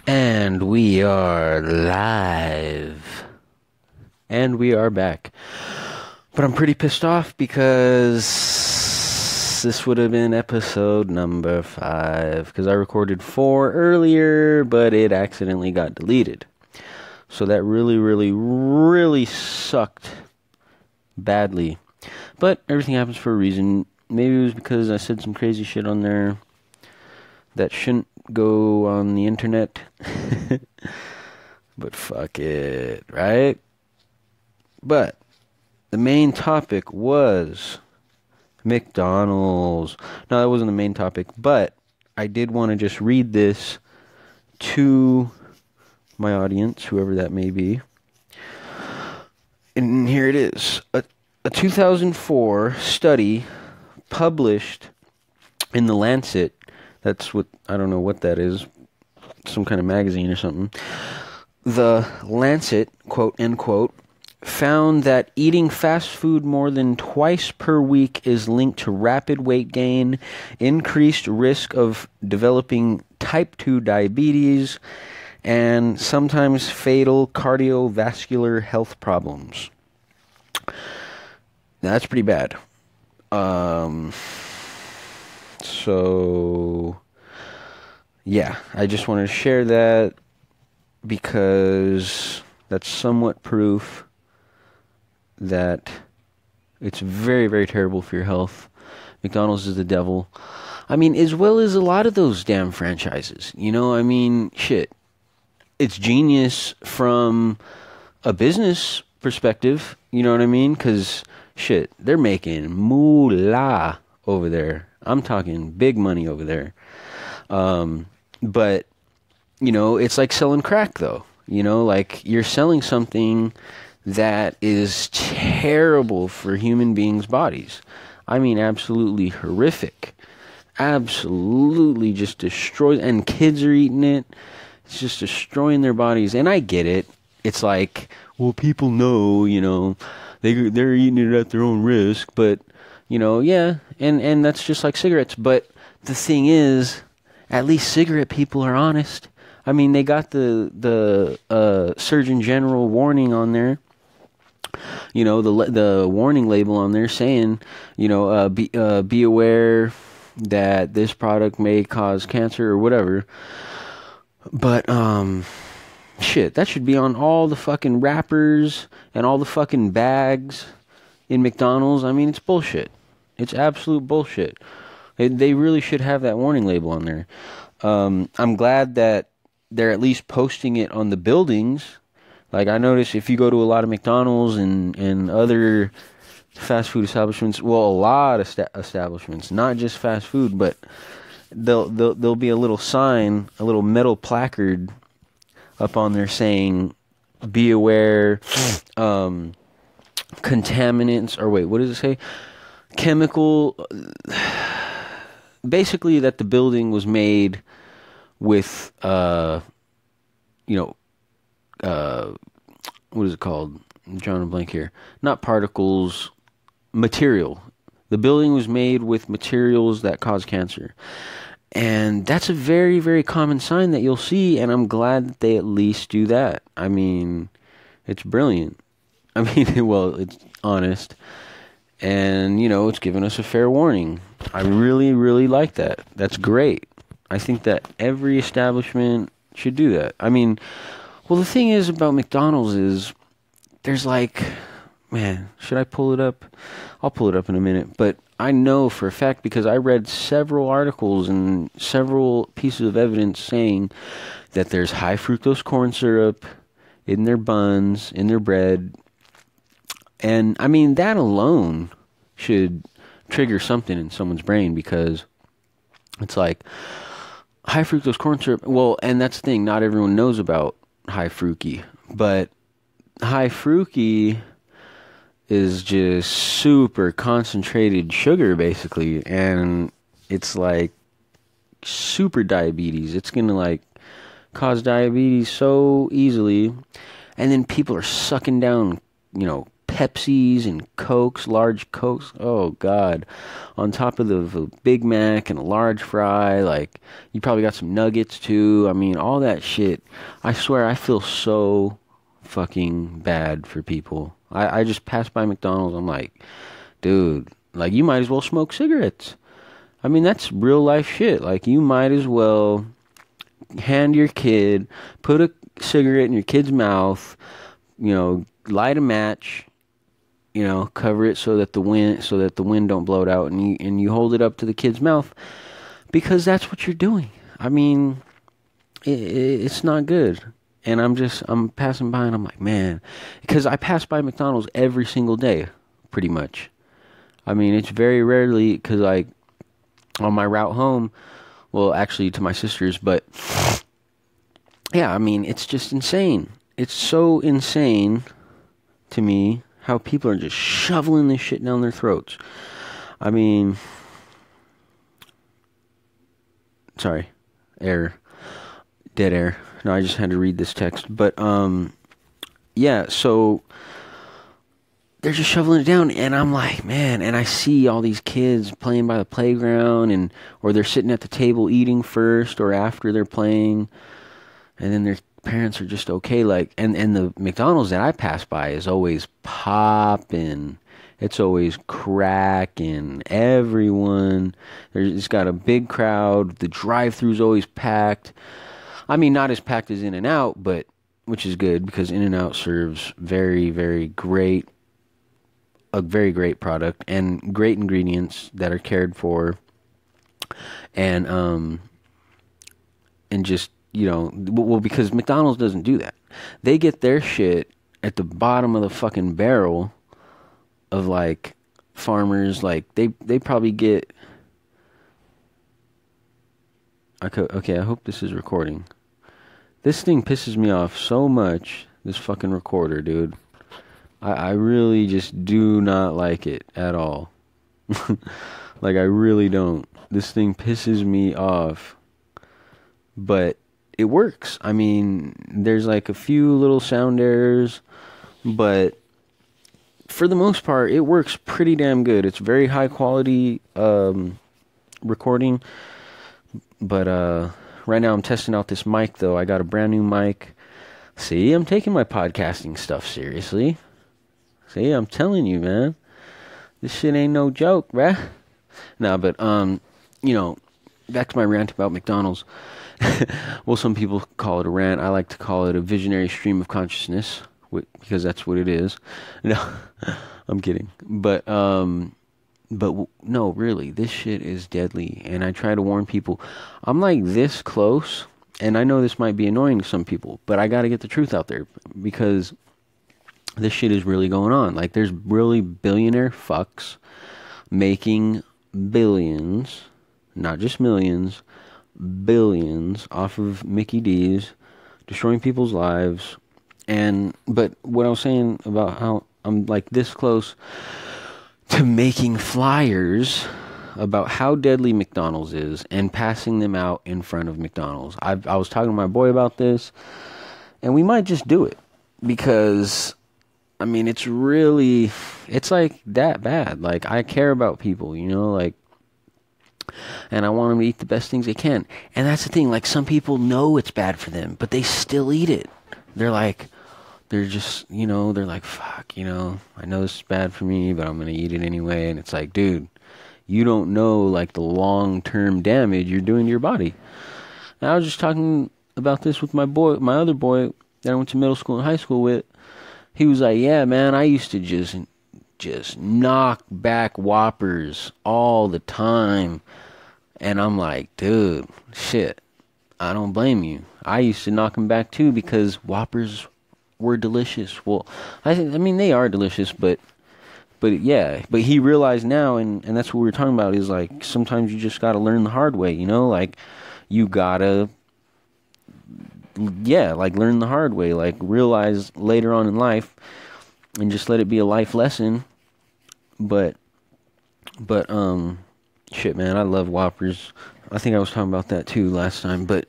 And we are live. And we are back. But I'm pretty pissed off because this would have been episode number 5. Because I recorded 4 earlier, but it accidentally got deleted. So that really sucked badly. But everything happens for a reason. Maybe it was because I said some crazy shit on there that shouldn't go on the internet. But fuck it, right? But the main topic was McDonald's. No, that wasn't the main topic, but I did want to just read this to my audience, whoever that may be. And here it is. A 2004 study published in the Lancet. That's what, I don't know what that is. Some kind of magazine or something. The Lancet, quote, end quote, found that eating fast food more than twice per week is linked to rapid weight gain, increased risk of developing type 2 diabetes, and sometimes fatal cardiovascular health problems. Now, that's pretty bad. So, yeah, I just wanted to share that because that's somewhat proof that it's very terrible for your health. McDonald's is the devil. I mean, as well as a lot of those damn franchises. You know, I mean, shit. It's genius from a business perspective. You know what I mean? Because, shit, they're making moolah over there. I'm talking big money over there. But, you know, it's like selling crack, though. You know, like, you're selling something that is terrible for human beings' bodies. I mean, absolutely horrific. Absolutely just destroys. And kids are eating it. It's just destroying their bodies. And I get it. It's like, well, people know, you know, they're eating it at their own risk. But, you know, yeah. And that's just like cigarettes. But the thing is, at least cigarette people are honest. I mean, they got the Surgeon General warning on there. You know, the warning label on there saying, you know, be aware that this product may cause cancer or whatever. But shit, that should be on all the fucking wrappers and all the fucking bags in McDonald's. I mean, it's bullshit. It's absolute bullshit. They really should have that warning label on there. I'm glad that they're at least posting it on the buildings. Like, I notice if you go to a lot of McDonald's and other fast food establishments, well, a lot of establishments, not just fast food, but there'll be a little sign, a little metal placard up on there saying, be aware, contaminants, or wait, what does it say? Chemical, basically that the building was made with, what is it called? I'm drawing a blank here. Not particles, material. The building was made with materials that cause cancer. And that's a very common sign that you'll see, and I'm glad that they at least do that. I mean, it's brilliant. I mean, well, it's honest. And, you know, it's giving us a fair warning. I really like that. That's great. I think that every establishment should do that. I mean, well, the thing is about McDonald's is there's like, man, should I pull it up? I'll pull it up in a minute. But I know for a fact because I read several articles and several pieces of evidence saying that there's high fructose corn syrup in their buns, in their bread. And, I mean, that alone should trigger something in someone's brain because it's like high fructose corn syrup. Well, and that's the thing. Not everyone knows about high fructose. But high fructose is just super concentrated sugar, basically. And it's like super diabetes. It's going to, like, cause diabetes so easily. And then people are sucking down, you know, Pepsis and Cokes, large Cokes. Oh, God. On top of the Big Mac and a large fry. Like, you probably got some nuggets, too. I mean, all that shit. I swear, I feel so fucking bad for people. I just passed by McDonald's. I'm like, dude, like, you might as well smoke cigarettes. I mean, that's real life shit. Like, you might as well hand your kid, put a cigarette in your kid's mouth, you know, light a match, you know, cover it so that the wind don't blow it out, and you hold it up to the kid's mouth, because that's what you're doing. I mean, it's not good. And I'm passing by and I'm like, man, because I pass by McDonald's every single day, pretty much. I mean, it's very rarely, because like on my route home, well, actually to my sister's, but yeah, I mean, it's just insane. It's so insane to me how people are just shoveling this shit down their throats. I mean, sorry, error, dead air. No, I just had to read this text. But, yeah, so they're just shoveling it down, and I'm like, man, and I see all these kids playing by the playground, or they're sitting at the table eating first or after they're playing, and then their parents are just okay, like, and the McDonald's that I pass by is always popping. It's always cracking. Everyone, it's got a big crowd. The drive-thru's always packed. I mean, not as packed as In-N-Out, but which is good, because In-N-Out serves very, very great, a very great product and great ingredients that are cared for, and just, you know, well, because McDonald's doesn't do that. They get their shit at the bottom of the fucking barrel of, like, farmers. Like, they probably get, okay, I hope this is recording. This thing pisses me off so much, this fucking recorder, dude. I really just do not like it at all. Like, I really don't. This thing pisses me off. But it works. I mean, there's like a few little sound errors, but for the most part, it works pretty damn good. It's very high quality recording. But right now I'm testing out this mic, though. I got a brand new mic. See, I'm taking my podcasting stuff seriously. See, I'm telling you, man. This shit ain't no joke, bruh. No, but, you know, back to my rant about McDonald's. Well, some people call it a rant. I like to call it a visionary stream of consciousness, because that's what it is. No, I'm kidding. But no, really, this shit is deadly. And I try to warn people. I'm like this close, and I know this might be annoying to some people, but I got to get the truth out there, because this shit is really going on. Like, there's really billionaire fucks making billions, not just millions, billions off of Mickey D's, destroying people's lives. But what I was saying about how I'm like this close to making flyers about how deadly McDonald's is and passing them out in front of McDonald's. I was talking to my boy about this, and we might just do it, because I mean, it's like that bad. Like, I care about people, you know, like, and I want them to eat the best things they can. And that's the thing, like, some people know it's bad for them, but they still eat it. They're just, you know, they're like, fuck, you know, I know this is bad for me, but I'm going to eat it anyway. And it's like, dude, you don't know, like, the long-term damage you're doing to your body. And I was just talking about this with my other boy that I went to middle school and high school with. He was like, yeah, man, I used to just knock back Whoppers all the time. And I'm like, dude, shit, I don't blame you. I used to knock them back too, because Whoppers were delicious. Well, I mean, they are delicious, but yeah. But he realized now, and that's what we were talking about, is like, sometimes you just gotta learn the hard way, you know? Like, you gotta, yeah, like, learn the hard way, like, realize later on in life, and just let it be a life lesson. But shit, man, I love Whoppers. I think I was talking about that too last time, but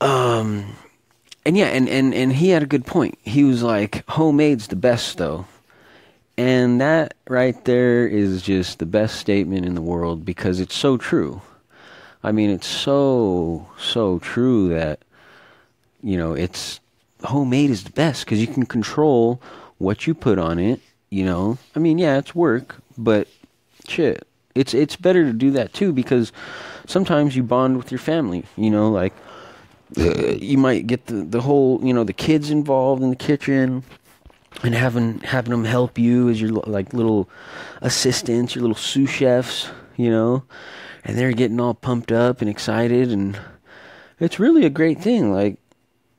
and yeah, and he had a good point. He was like, homemade's the best, though. And that right there is just the best statement in the world, because it's so true. I mean, it's so true that, it's homemade is the best because you can control what you put on it, I mean, yeah, it's work, but shit, it's better to do that too, because sometimes you bond with your family, like you might get the whole, the kids involved in the kitchen, and having them help you as your like little assistants, your little sous chefs, and they're getting all pumped up and excited, and it's really a great thing. Like,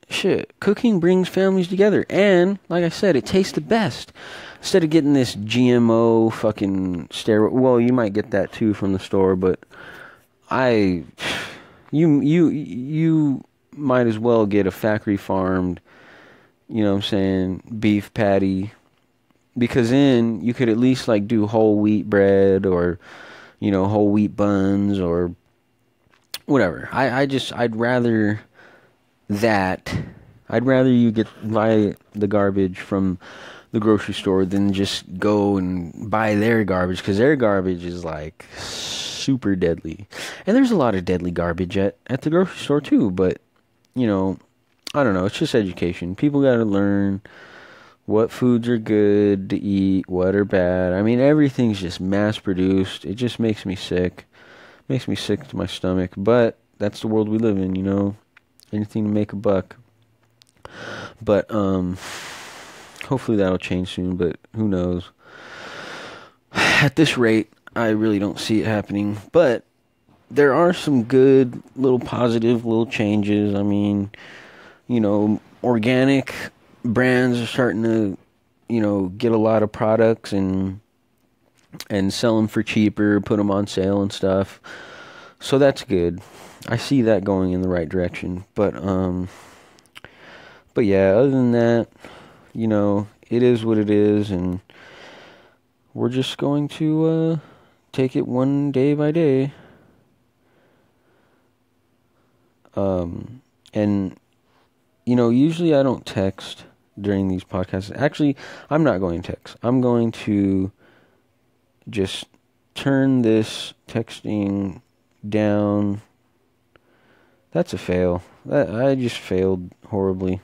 shit, cooking brings families together, and like I said, it tastes the best. Instead of getting this GMO fucking steroid, well, you might get that too from the store, but you might as well get a factory farmed, beef patty, because then you could at least like do whole wheat bread, or whole wheat buns, or whatever. I'd rather that. I'd rather you buy the garbage from the grocery store than just go and buy their garbage, because their garbage is like super deadly. And there's a lot of deadly garbage at the grocery store too, but I don't know, it's just education. People gotta learn what foods are good to eat, what are bad. I mean, everything's just mass produced. It just makes me sick. Makes me sick to my stomach, but that's the world we live in, anything to make a buck. But hopefully that'll change soon, but who knows. At this rate, I really don't see it happening, but there are some good little positive little changes. I mean, organic brands are starting to, get a lot of products and sell them for cheaper, put them on sale and stuff. So that's good. I see that going in the right direction. But yeah, other than that, it is what it is, and we're just going to take it one day by day. And usually I don't text during these podcasts. Actually, I'm not going to text. I'm going to just turn this texting down. That's a fail. I just failed horribly.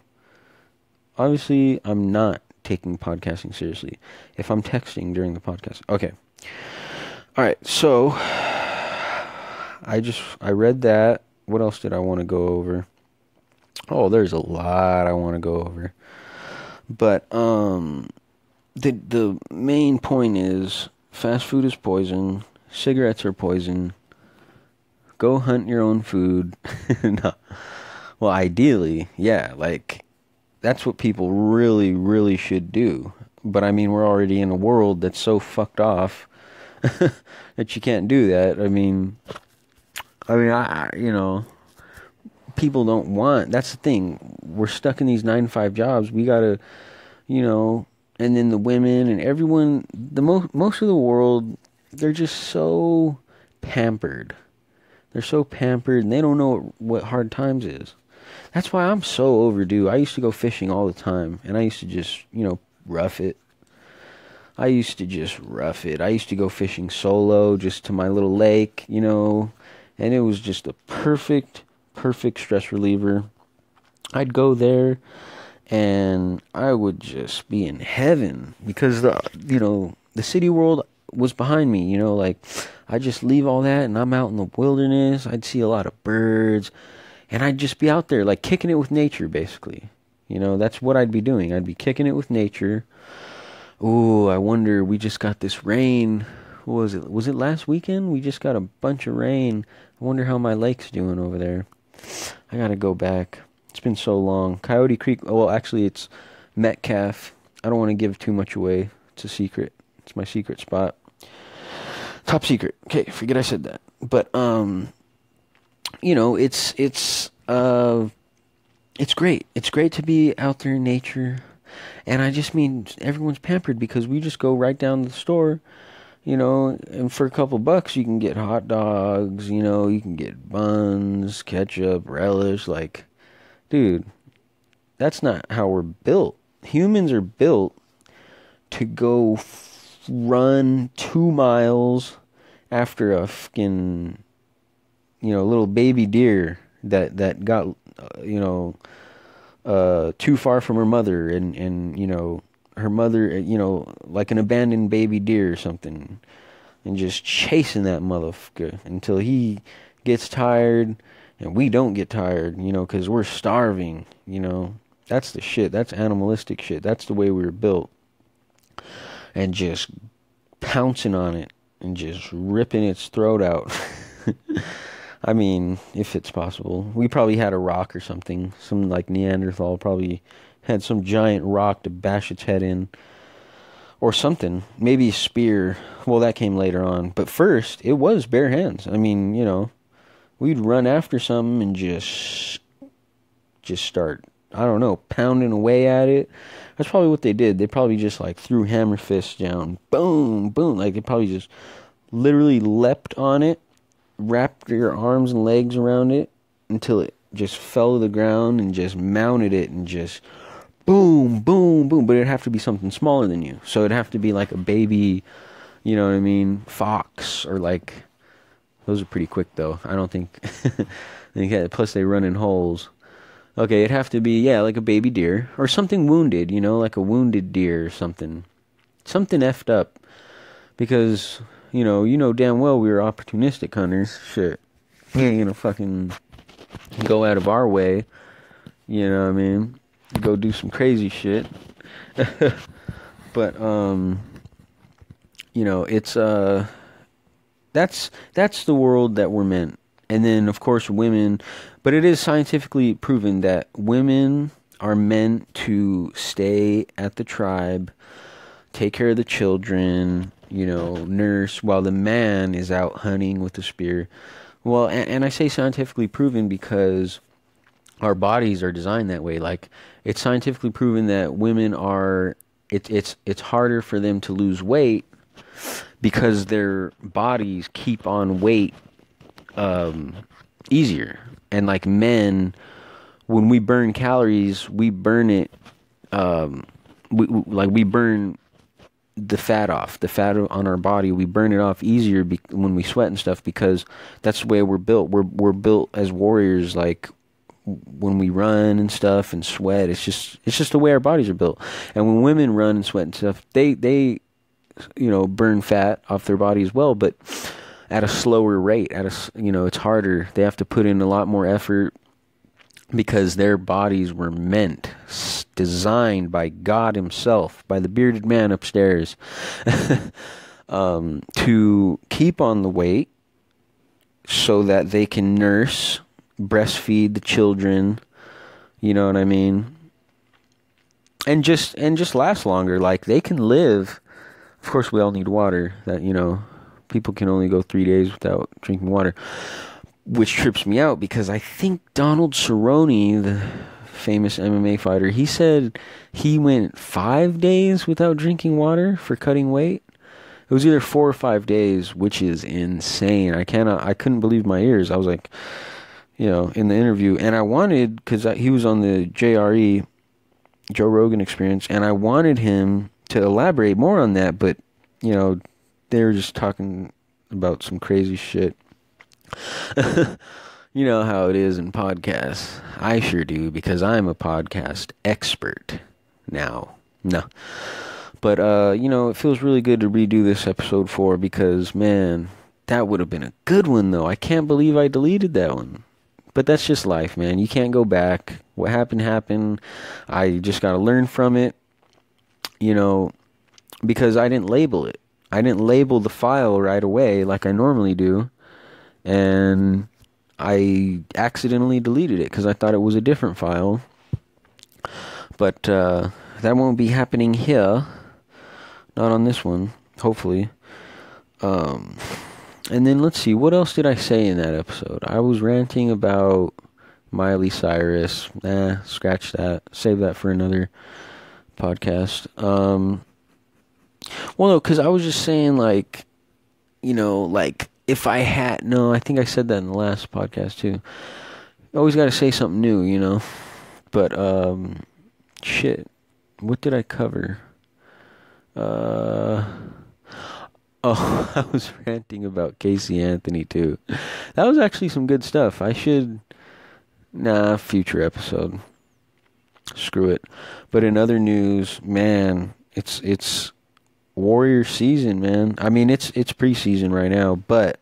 Obviously, I'm not taking podcasting seriously if I'm texting during the podcast. Okay. All right. So I read that. What else did I want to go over? Oh, there's a lot I want to go over. But the main point is fast food is poison. Cigarettes are poison. Go hunt your own food. No. Well, ideally, yeah, like that's what people really, really should do. But I mean, we're already in a world that's so fucked off that you can't do that. I mean, people don't want, that's the thing. We're stuck in these 9-to-5 jobs. We gotta, and then the women and everyone, most of the world, they're just so pampered. They're so pampered, and they don't know what hard times is. That's why I'm so overdue. I used to go fishing all the time, and I used to just, rough it. I used to go fishing solo, just to my little lake, and it was just a perfect stress reliever. I'd go there, and I would just be in heaven, because the city world was behind me, like I just leave all that and I'm out in the wilderness. I'd see a lot of birds, and I'd just be out there like kicking it with nature, basically. That's what I'd be doing. I'd be kicking it with nature. Ooh, I wonder, we just got this rain. What was it? Was it last weekend? We just got a bunch of rain. I wonder how my lake's doing over there. I gotta go back. It's been so long. Coyote Creek, well, actually it's Metcalf. I don't want to give too much away. It's a secret. It's my secret spot. Top secret. Okay, forget I said that. But it's great. It's great to be out there in nature. And I just mean everyone's pampered, because we just go right down to the store, and for a couple bucks you can get hot dogs, you can get buns, ketchup, relish. Like, dude, that's not how we're built. Humans are built to go run 2 miles after a fucking, little baby deer that got, too far from her mother, and her mother, like an abandoned baby deer or something, and just chasing that motherfucker until he gets tired, and we don't get tired, because we're starving, That's the shit. That's animalistic shit. That's the way we were built. And just pouncing on it and just ripping its throat out. I mean, if it's possible. We probably had a rock or something. Some like Neanderthal probably had some giant rock to bash its head in. Or something. Maybe a spear. Well, that came later on. But first, it was bare hands. I mean, we'd run after something and just start, I don't know, pounding away at it. That's probably what they did. They probably just like threw hammer fists down. Boom, boom. Like they probably just literally leapt on it, wrapped their arms and legs around it until it just fell to the ground, and just mounted it and just boom, boom, boom. But it'd have to be something smaller than you. So it'd have to be like a baby, fox, or like, those are pretty quick though. I don't think, plus they run in holes. Okay, it'd have to be, like a baby deer, or something wounded, like a wounded deer or something. Something effed up. Because, damn well we were opportunistic hunters. Shit. We ain't gonna fucking go out of our way. You know what I mean? Go do some crazy shit. But, it's, that's the world that we're meant. And then, of course, women. But it is scientifically proven that women are meant to stay at the tribe, take care of the children, nurse, while the man is out hunting with the spear. Well, and I say scientifically proven because our bodies are designed that way. Like, it's scientifically proven that women are, it's harder for them to lose weight because their bodies keep on weight easier. And like men, when we burn calories, we burn it, we burn the fat off. The fat on our body, we burn it off easier when we sweat and stuff, because that's the way we're built. We're built as warriors. Like when we run and stuff and sweat, it's just the way our bodies are built. And when women run and sweat and stuff, they burn fat off their body as well, but at a slower rate. It's harder. They have to put in a lot more effort because their bodies were designed by God himself, by the bearded man upstairs, to keep on the weight so that they can nurse, breastfeed the children, you know what I mean? And just last longer. Like, they can live. Of course, we all need water. People can only go 3 days without drinking water, which trips me out because I think Donald Cerrone, the famous MMA fighter, he said he went 5 days without drinking water for cutting weight. It was either 4 or 5 days, which is insane. I couldn't believe my ears. I was like, in the interview, and I wanted, because he was on the JRE, Joe Rogan Experience, and I wanted him to elaborate more on that, but, they were just talking about some crazy shit. You know how it is in podcasts. I sure do, because I'm a podcast expert now. No. But, it feels really good to redo this episode 4 because, man, that would have been a good one, though. I can't believe I deleted that one. But that's just life, man. You can't go back. What happened, happened. I just got to learn from it, because I didn't label it. I didn't label the file right away like I normally do, and I accidentally deleted it because I thought it was a different file. But that won't be happening here, not on this one, hopefully. And then let's see, what else did I say in that episode? I was ranting about Miley Cyrus. Scratch that. Save that for another podcast. Well, no, because I was just saying, if I had... No, I think I said that in the last podcast, too. You always got to say something new, But, shit. What did I cover? Uh, oh, I was ranting about Casey Anthony too. That was actually some good stuff. Future episode. Screw it. But in other news, man, it's Warriors season, man. I mean, it's preseason right now, but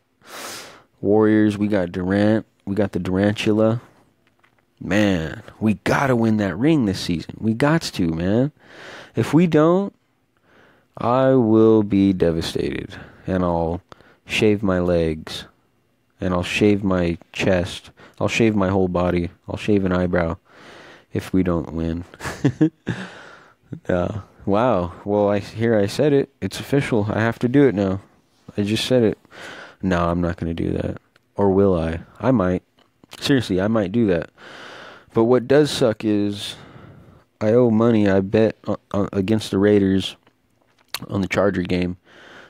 Warriors, we got Durant, we got the Durantula. Man, we gotta win that ring this season. We gots to, man. If we don't, I will be devastated, and I'll shave my legs, and I'll shave my chest, I'll shave my whole body, I'll shave an eyebrow if we don't win. Wow. Well, I said it. It's official. I have to do it now. I just said it. No, I'm not going to do that. Or will I? I might. Seriously, I might do that. But what does suck is I owe money. I bet against the Raiders on the Charger game.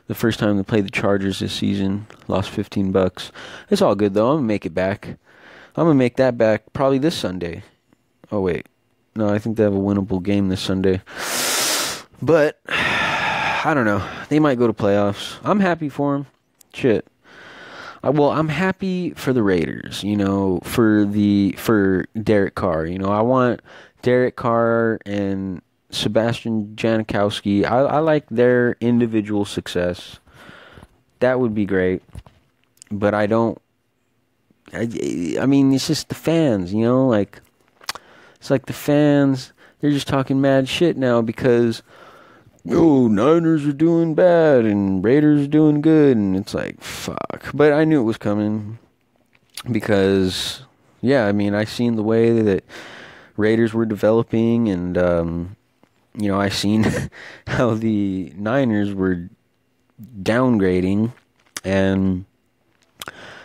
The first time they played the Chargers this season, lost $15. It's all good though. I'm gonna make it back. I'm gonna make that back probably this Sunday. Oh wait, no, I think they have a winnable game this Sunday. But I don't know. They might go to playoffs. I'm happy for them. Shit. I'm happy for the Raiders, for Derek Carr. I want Derek Carr and Sebastian Janikowski. I like their individual success. That would be great. But I mean, it's just the fans, it's like the fans, they're just talking mad shit now because Niners are doing bad and Raiders are doing good, and it's like, fuck. But I knew it was coming because, I seen the way that Raiders were developing, and, I seen how the Niners were downgrading, and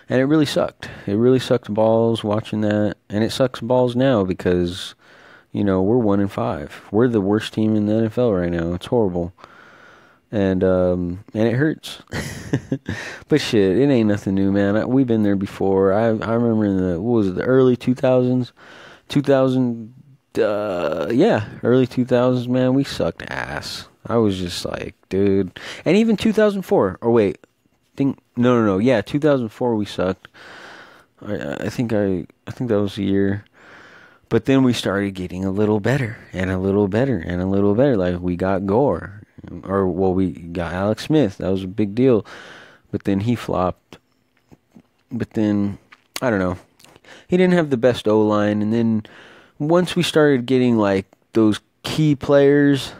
it really sucked. It really sucked balls watching that, and it sucks balls now because we're 1-5. We're the worst team in the NFL right now. It's horrible. And it hurts. But shit, it ain't nothing new, man. We've been there before. I remember in the early 2000s? Early 2000s, man, we sucked ass. I was just like, dude. And even 2004. Or wait. No. Yeah, 2004 we sucked. I think that was the year. But then we started getting a little better, and a little better, and a little better. Like, we got Gore. We got Alex Smith. That was a big deal. But then he flopped. But then, I don't know. He didn't have the best O-line. And then once we started getting, like, those key players,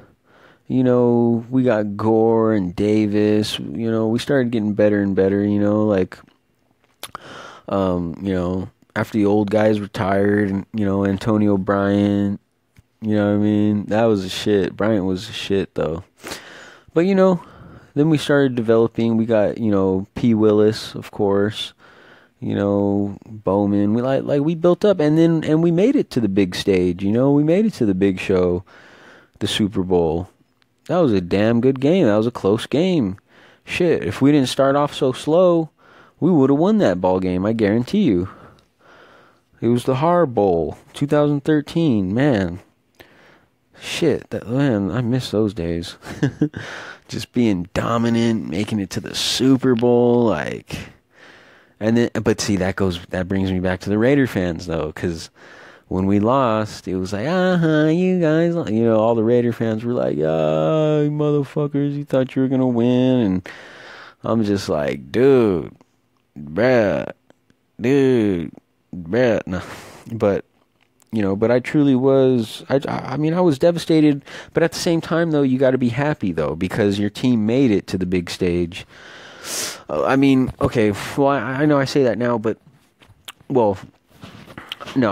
we got Gore and Davis. We started getting better and better, after the old guys retired, and, Antonio Bryant, that was a shit. Bryant was a shit, though. But, then we started developing. We got, P. Willis, of course, Bowman. We built up, and we made it to the big stage, we made it to the big show, the Super Bowl. That was a damn good game. That was a close game. Shit, if we didn't start off so slow, we would have won that ball game, I guarantee you. It was the Har Bowl, 2013, man. Shit, I miss those days. Just being dominant, making it to the Super Bowl, but see, that brings me back to the Raider fans, though, because when we lost, it was like, you guys, all the Raider fans were like, you motherfuckers, you thought you were gonna win, and I'm just like, dude, no. But I truly was. I was devastated. But at the same time, though, you got to be happy, though, because your team made it to the big stage. Okay. Well, I know I say that now, but no.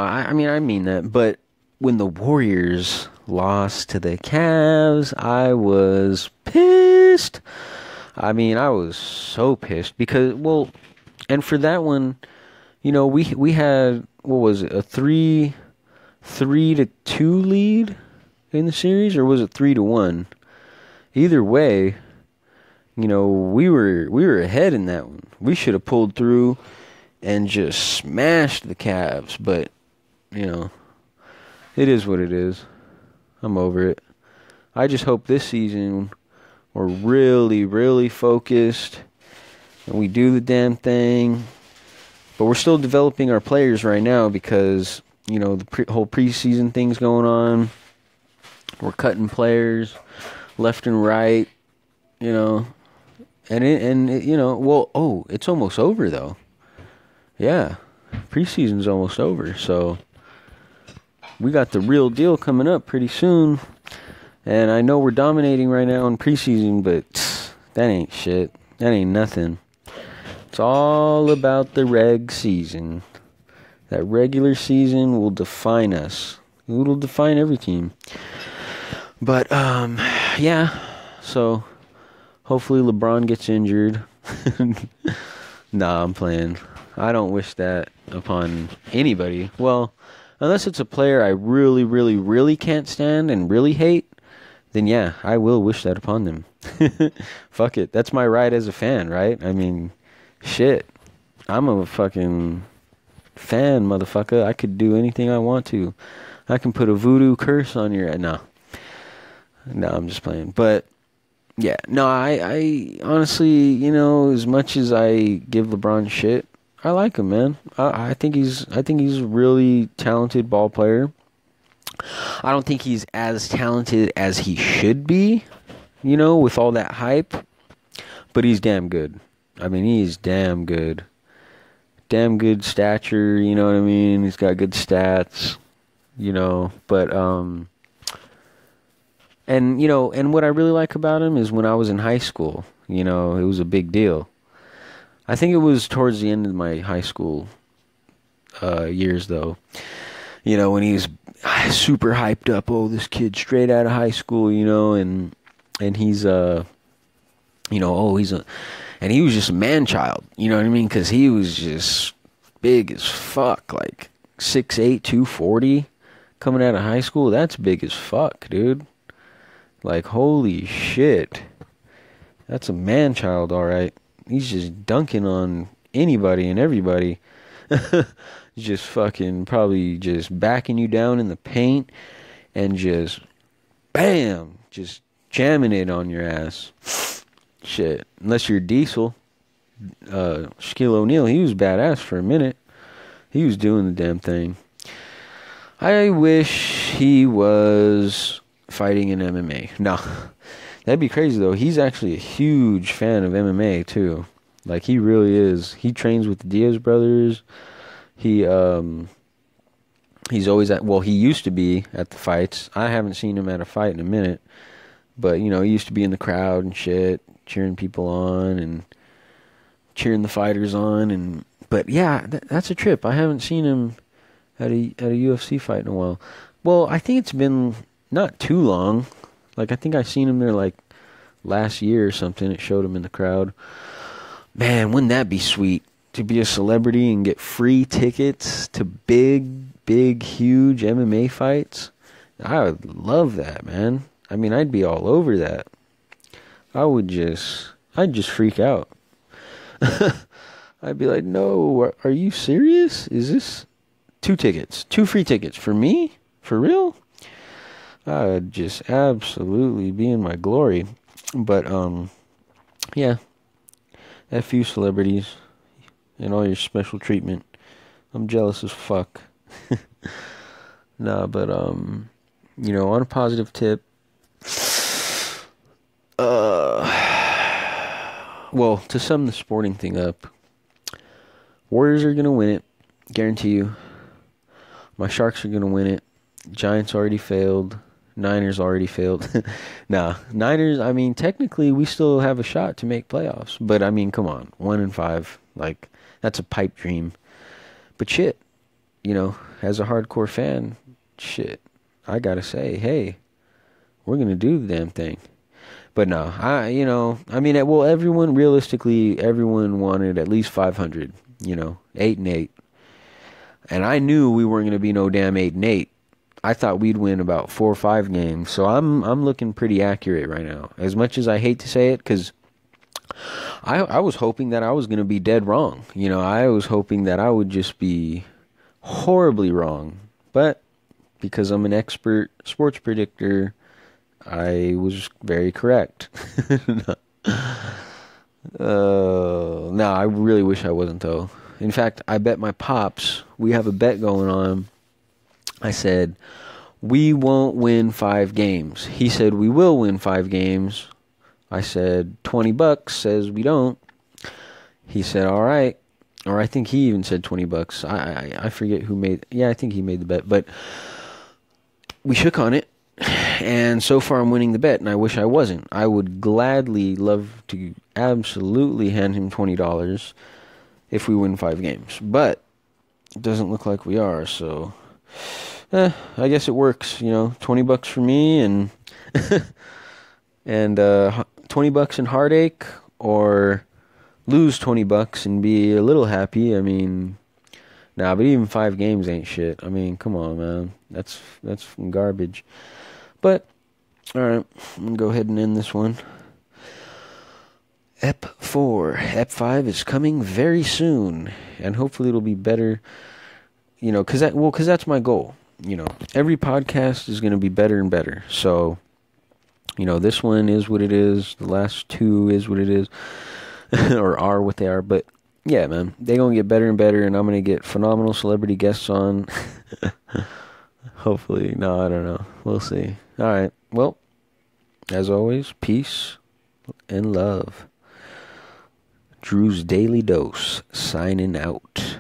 I mean that. But when the Warriors lost to the Cavs, I was pissed. I was so pissed because, and for that one. We had, what was it, a 3-2 lead in the series, or was it 3-1? Either way, we were ahead in that one. We should have pulled through and just smashed the Cavs, but it is what it is. I'm over it. I just hope this season we're really, really focused, and we do the damn thing. But we're still developing our players right now because, you know, the whole preseason thing's going on. We're cutting players left and right, you know. And you know, well, it's almost over, though. Yeah, preseason's almost over, so we got the real deal coming up pretty soon. And I know we're dominating right now in preseason, but that ain't shit. That ain't nothing. It's all about the reg season. That regular season will define us. It'll define every team. But, yeah. So, hopefully LeBron gets injured. Nah, I'm playing. I don't wish that upon anybody. Well, unless it's a player I really, really, really can't stand and really hate, then yeah, I will wish that upon them. Fuck it. That's my right as a fan, right? I mean, shit. I'm a fucking fan, motherfucker. I could do anything I want to. I can put a voodoo curse on your... No, I'm just playing. But, yeah. No, I honestly, you know, as much as I give LeBron shit, I like him, man. I think he's a really talented ball player. I don't think he's as talented as he should be, you know, with all that hype. But he's damn good. I mean, he's damn good. Damn good stature, you know what I mean? He's got good stats, you know. But, and, you know, and what I really like about him is when I was in high school, you know, it was a big deal. I think it was towards the end of my high school years, though. You know, when he was super hyped up, oh, this kid straight out of high school, you know, and he's, you know, oh, and he was just a man-child, you know what I mean? Because he was just big as fuck, like 6'8", 240, coming out of high school. That's big as fuck, dude. Like, holy shit. That's a man-child, all right. He's just dunking on anybody and everybody. Just fucking probably just backing you down in the paint and just bam, just jamming it on your ass. Shit, unless you're Diesel. Shaquille O'Neal, he was badass for a minute. He was doing the damn thing. I wish he was fighting in MMA. No, that'd be crazy though. He's actually a huge fan of MMA too. Like, he really is. He trains with the Diaz brothers. He's always at, well, he used to be at the fights. I haven't seen him at a fight in a minute. But, you know, he used to be in the crowd and shit, cheering people on and cheering the fighters on. But, yeah, that's a trip. I haven't seen him at a UFC fight in a while. Well, I think it's been not too long. Like, I think I seen him there, like, last year or something. It showed him in the crowd. Man, wouldn't that be sweet? To be a celebrity and get free tickets to big, huge MMA fights. I would love that, man. I mean, I'd be all over that. I'd just freak out. I'd be like, no, are you serious? Is this 2 tickets? 2 free tickets for me? For real? I'd just absolutely be in my glory. But, yeah. F you celebrities. And all your special treatment. I'm jealous as fuck. Nah, but, you know, on a positive tip, well, to sum the sporting thing up, Warriors are going to win it. Guarantee you. My Sharks are going to win it. Giants already failed. Niners already failed. Nah, Niners, I mean, technically, we still have a shot to make playoffs. But, I mean, come on. 1-5. Like, that's a pipe dream. But shit, you know, as a hardcore fan, shit, I gotta say, hey, we're gonna do the damn thing. But no, realistically, everyone wanted at least 500, you know, 8-8. And I knew we weren't gonna be no damn 8-8. I thought we'd win about 4 or 5 games. So I'm looking pretty accurate right now. As much as I hate to say it, because I was hoping that I was going to be dead wrong. You know, I was hoping that I would just be horribly wrong. But because I'm an expert sports predictor, I was very correct. No, I really wish I wasn't, though. In fact, I bet my pops, we have a bet going on. I said, we won't win 5 games. He said, we will win 5 games. I said, $20 says we don't. He said, all right. Or I think he even said $20. I forget who made, yeah, I think he made the bet. But we shook on it. And so far I'm winning the bet, and I wish I wasn't. I would gladly love to absolutely hand him $20 if we win 5 games. But it doesn't look like we are, so I guess it works, you know. $20 for me and and $20 in heartache, or lose $20 and be a little happy. I mean, nah, but even 5 games ain't shit. I mean, come on, man. That's garbage. But, alright, I'm going to go ahead and end this one. Ep 4. Ep 5 is coming very soon. And hopefully it'll be better, you know, because that's my goal. You know, every podcast is going to be better and better. So, you know, this one is what it is. The last 2 is what it is. Or are what they are. But, yeah, man, they're going to get better and better. And I'm going to get phenomenal celebrity guests on. Hopefully. No, I don't know. We'll see. All right. Well, as always, peace and love. Druze Daily Dose, signing out.